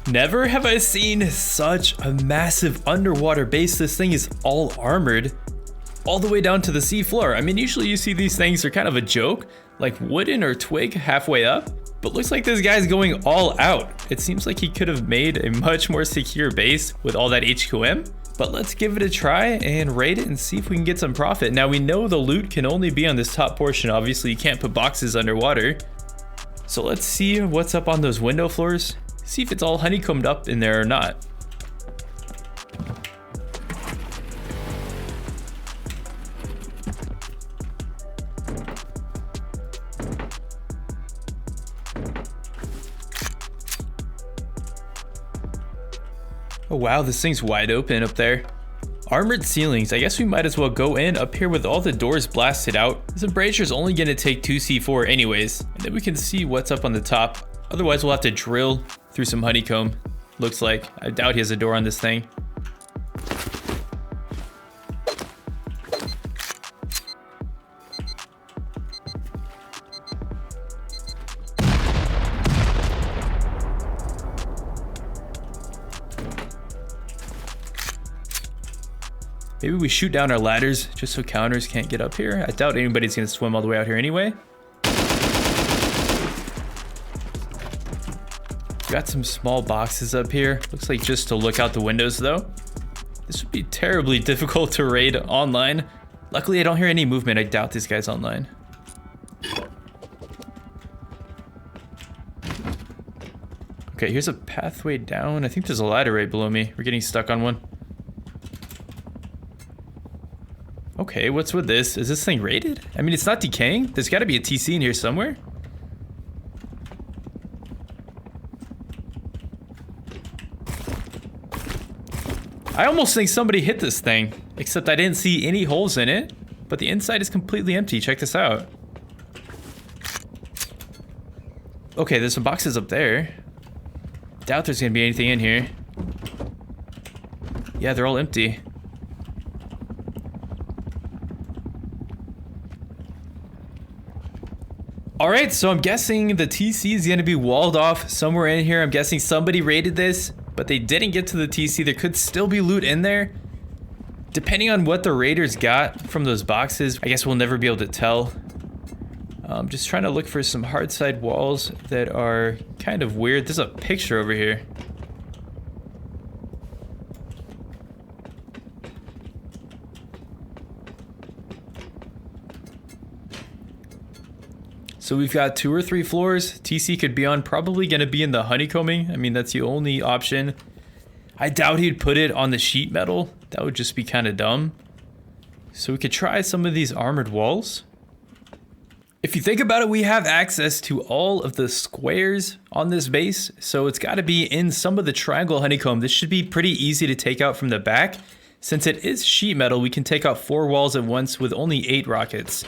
Never have I seen such a massive underwater base. This thing is all armored all the way down to the sea floor. I mean, usually you see these things are kind of a joke, like wooden or twig halfway up, but looks like this guy's going all out. It seems like he could have made a much more secure base with all that HQM, but let's give it a try and raid it and see if we can get some profit. Now we know the loot can only be on this top portion. Obviously you can't put boxes underwater. So let's see what's up on those window floors. See if it's all honeycombed up in there or not. Oh wow, this thing's wide open up there. Armored ceilings. I guess we might as well go in up here with all the doors blasted out. This embrazure's only gonna take 2 C4 anyways, and then we can see what's up on the top. Otherwise we'll have to drill through some honeycomb. Looks like. I doubt he has a door on this thing. Maybe we shoot down our ladders just so counters can't get up here. I doubt anybody's gonna swim all the way out here anyway. Got some small boxes up here. Looks like just to look out the windows though. This would be terribly difficult to raid online. Luckily I don't hear any movement. I doubt this guy's online. Okay, here's a pathway down. I think there's a ladder right below me. We're getting stuck on one. Okay, what's with this? Is this thing raided? I mean, it's not decaying. There's got to be a TC in here somewhere. I almost think somebody hit this thing, except I didn't see any holes in it, but the inside is completely empty. Check this out. Okay, there's some boxes up there. Doubt there's gonna be anything in here. Yeah, they're all empty. All right, so I'm guessing the TC is gonna be walled off somewhere in here. I'm guessing somebody raided this, but they didn't get to the TC. There could still be loot in there. Depending on what the raiders got from those boxes, I guess we'll never be able to tell. I'm just trying to look for some hard side walls that are kind of weird. There's a picture over here. So we've got 2 or 3 floors. TC could be on, probably gonna be in the honeycombing. I mean, that's the only option. I doubt he'd put it on the sheet metal. That would just be kind of dumb. So we could try some of these armored walls. If you think about it, we have access to all of the squares on this base. So it's gotta be in some of the triangle honeycomb. This should be pretty easy to take out from the back. Since it is sheet metal, we can take out 4 walls at once with only 8 rockets.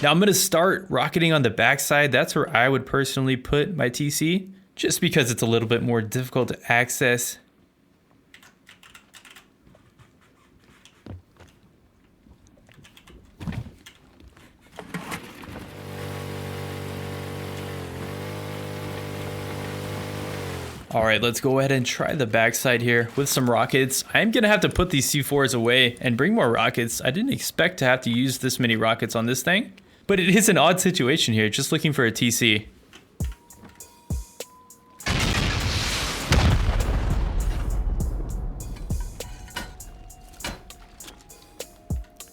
Now I'm gonna start rocketing on the backside. That's where I would personally put my TC, just because it's a little bit more difficult to access. All right, let's go ahead and try the backside here with some rockets. I'm gonna have to put these C4s away and bring more rockets. I didn't expect to have to use this many rockets on this thing, but it is an odd situation here, just looking for a TC.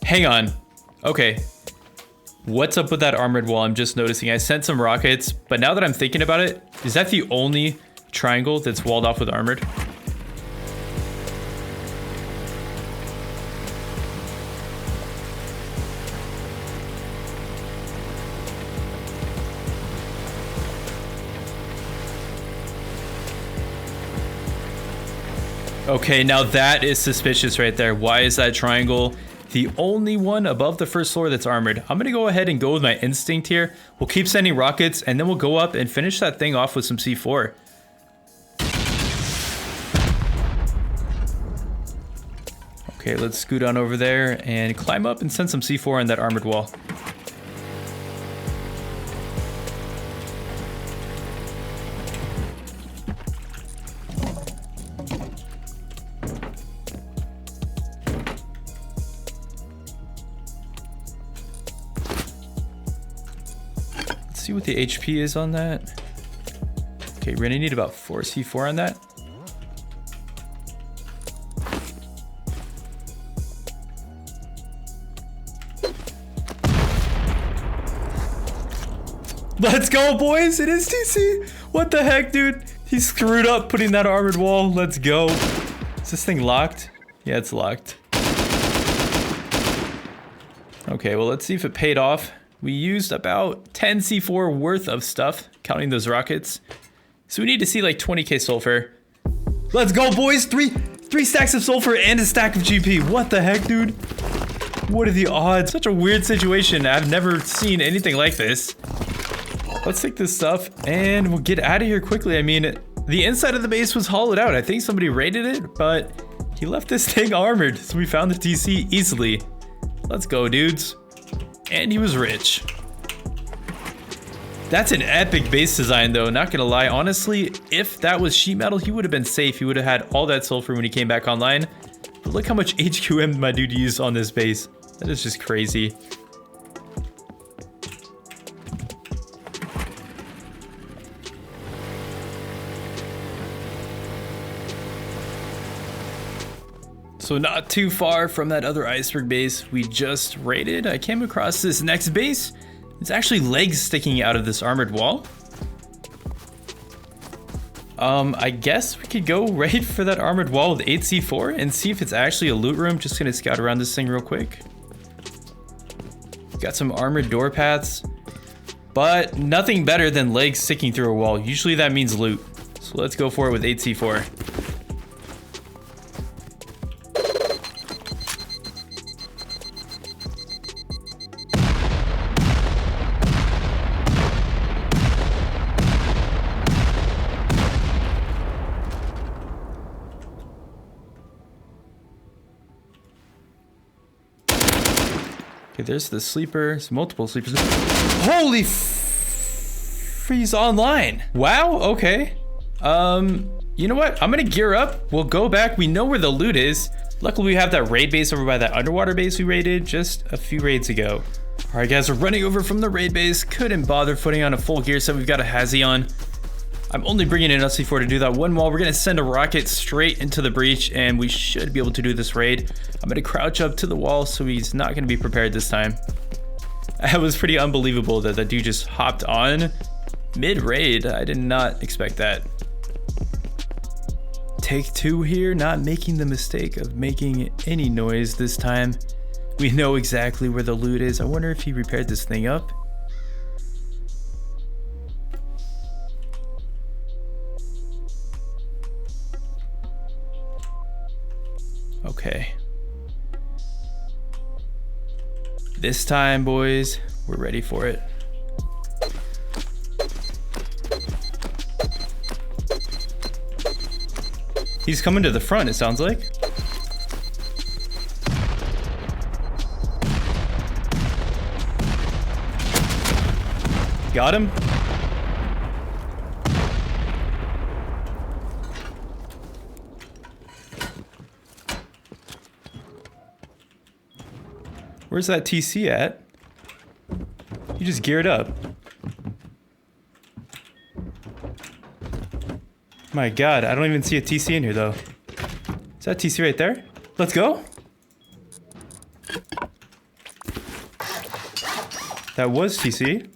Hang on. Okay. What's up with that armored wall? I'm just noticing I sent some rockets, but now that I'm thinking about it, is that the only triangle that's walled off with armored? Okay, now that is suspicious right there. Why is that triangle the only one above the first floor that's armored? I'm gonna go ahead and go with my instinct here. We'll keep sending rockets and then we'll go up and finish that thing off with some C4. Okay, let's scoot on over there and climb up and send some C4 on that armored wall. see what the HP is on that. Okay, we're gonna need about 4 C4 on that. Let's go, boys. It is TC. What the heck, dude? He screwed up putting that armored wall. Let's go. Is this thing locked? Yeah, it's locked. Okay, well, let's see if it paid off. We used about 10 C4 worth of stuff, counting those rockets. So we need to see like 20k sulfur. Let's go, boys. Three stacks of sulfur and a stack of GP. What the heck, dude? What are the odds? Such a weird situation. I've never seen anything like this. Let's take this stuff and we'll get out of here quickly. I mean, the inside of the base was hollowed out. I think somebody raided it, but he left this thing armored. So we found the TC easily. Let's go, dudes. And he was rich. That's an epic base design though, not gonna lie. Honestly, if that was sheet metal, he would have been safe. He would have had all that sulfur when he came back online. But look how much HQM my dude used on this base. That is just crazy. So not too far from that other iceberg base we just raided, I came across this next base. It's actually legs sticking out of this armored wall. I guess we could go raid for that armored wall with 8C4 and see if it's actually a loot room. Just gonna scout around this thing real quick. Got some armored door paths, but nothing better than legs sticking through a wall. Usually that means loot. So let's go for it with 8C4. Okay, there's the sleeper. There's multiple sleepers. Holy freeze online. Wow, okay. You know what? I'm gonna gear up. We'll go back. We know where the loot is. Luckily, we have that raid base over by that underwater base we raided just a few raids ago. All right, guys, we're running over from the raid base. Couldn't bother putting on a full gear set. We've got a hazy on. I'm only bringing in C4 to do that one wall. We're gonna send a rocket straight into the breach and we should be able to do this raid. I'm gonna crouch up to the wall so he's not gonna be prepared this time. That was pretty unbelievable that that dude just hopped on mid-raid. I did not expect that. Take 2 here, not making the mistake of making any noise this time. We know exactly where the loot is. I wonder if he repaired this thing up. Okay. This time, boys, we're ready for it. He's coming to the front, it sounds like. Got him. Where's that TC at? You just geared up. My God, I don't even see a TC in here though. Is that TC right there? Let's go. That was TC.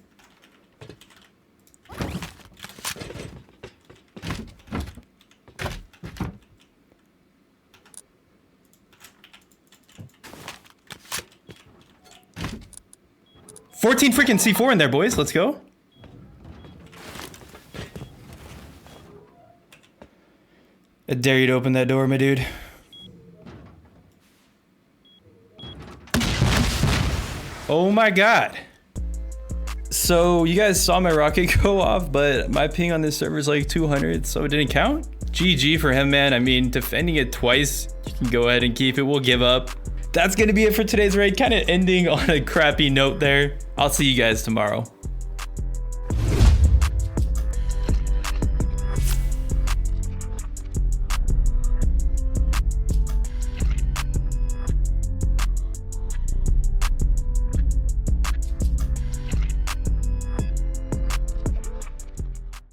$14 freaking C4 in there, boys. Let's go. I dare you to open that door, my dude. Oh my God. So you guys saw my rocket go off, but my ping on this server is like 200, so it didn't count. GG for him, man. I mean, defending it twice, you can go ahead and keep it. We'll give up. That's gonna be it for today's raid. Kind of ending on a crappy note there. I'll see you guys tomorrow.